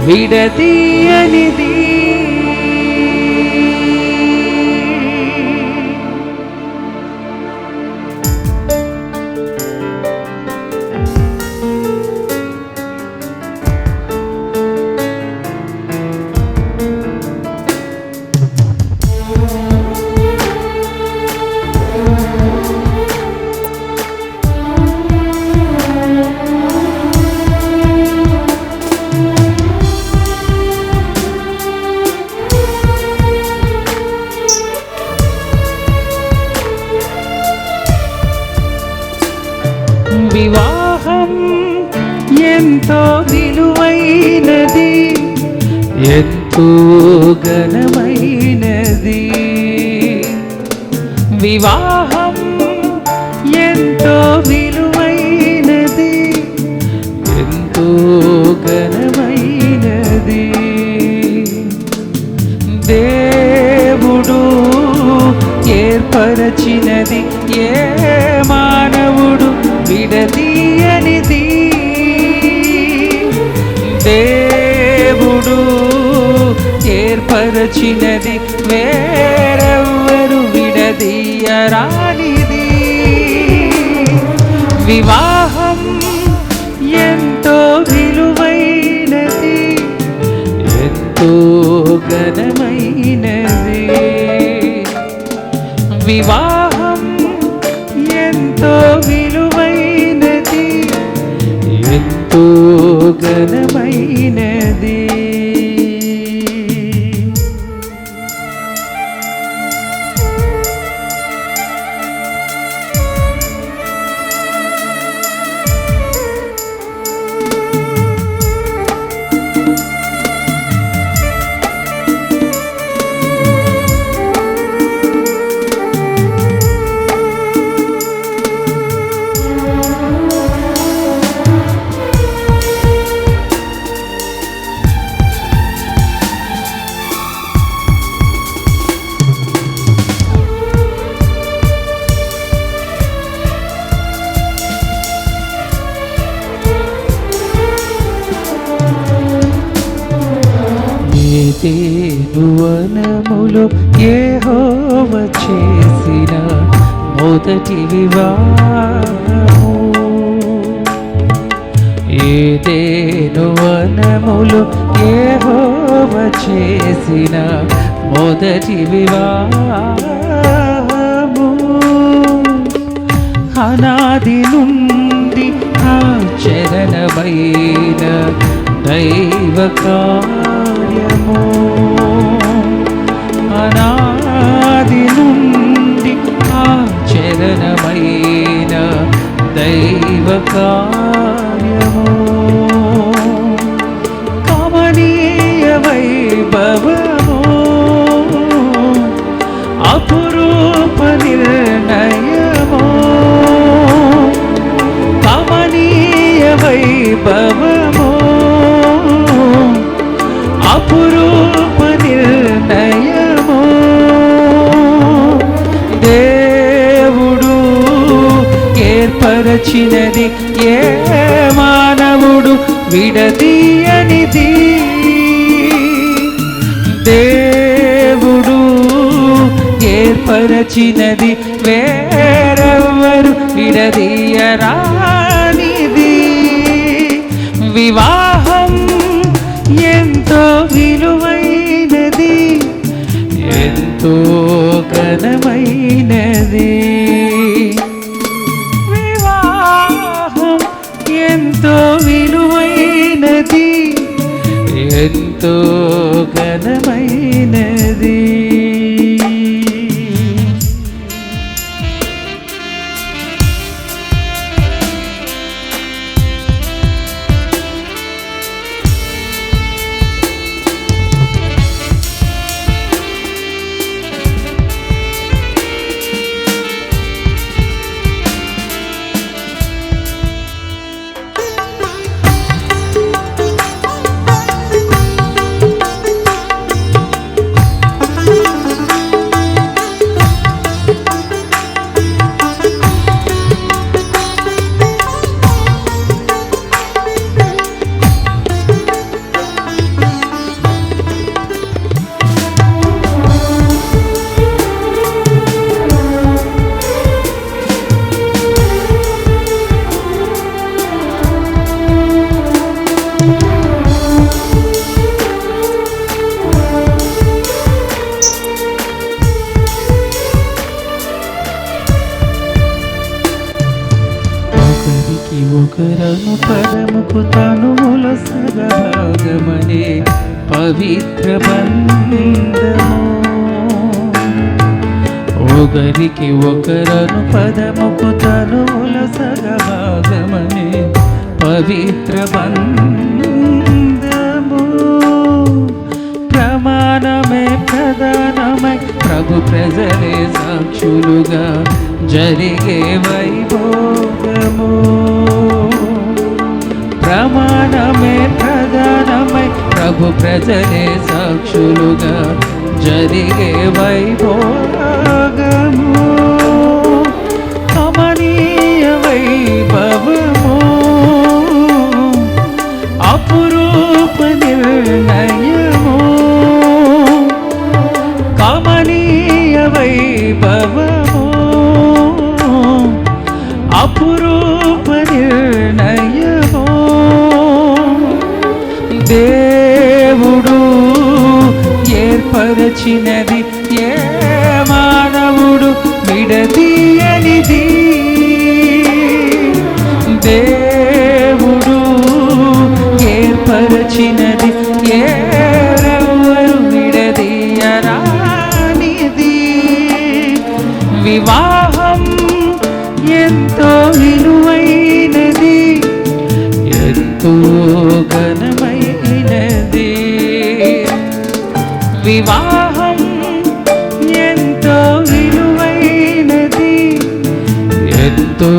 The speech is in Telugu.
విడదీయనిది. వివాహం ఎంతో విలువైనది, ఎంతో ఘనమైనది. వివాహం ఎంతో విలువైనది, ఎంతో ఘనమైనది. దేవుడు ఏర్పరచినది ఏ మానవుడు విడదీయనిది. దేవుడు ఏర్పరచినది వేరెవ్వరు విడదీయరానిది. వివాహం ఎంతో విలువైనది, ఎంతో ఘనమైనది. వివాహం ఎంతో విలువైనది, ఎంతో ఘనమైనది. ఏదెను వనములో యెహోవా చేసిన మొదటి వివాహము. ఏదెను వనములో యెహోవా చేసిన మొదటి వివాహము. అనాది నుండి ఆచరణమైన దైవ కార్యము. అనాది నుండి ఆచరణమైన దైవ కార్యము. కమనీయ వైభవము, అపురూప నిర్ణయము. కమనీయ వైభవము, అపురూప నిర్ణయము. దేవుడు ఏర్పరచినది ఏ మానవుడు విడదీయనిది. దేవుడు ఏర్పరచినది వేరెవ్వరు విడదీయరానిది. వివాహం ఎంతో విలువైనది, ఎంతో ఘనమైనది. వివాహం ఎంతో విలువైనది, ఎంతో ఘనమైనది. ఒకరను పదముకు తనువుల సగభాగమనే పవిత్ర బంధము. ఒకరికి ఒకరను పదముకు తనువుల సగభాగమనే పవిత్ర బంధము. ప్రమాణమే ప్రధానమై ప్రభు ప్రజలే సాక్షులుగా జరిగే వైభోగము. ప్రమాణమే ప్రధానమై ప్రభు ప్రజలే సాక్షులుగా జరిగే వైభోగము. కమనీయ వైభవము అపురూప నిర్ణయము. కమనీయ వైభవము అపురూప నిర్ణయము. దేవుడు ఏర్పరచినది ఏ మానవుడు విడదీయనిది. దేవుడు ఏర్పరచినది ఎవరు విడదీయరానిది. వివాహం ఎంతో విలువైనది, ఎంతో ఘనమైనది. వివాహం ఎంతో విలువైనది, ఎంతో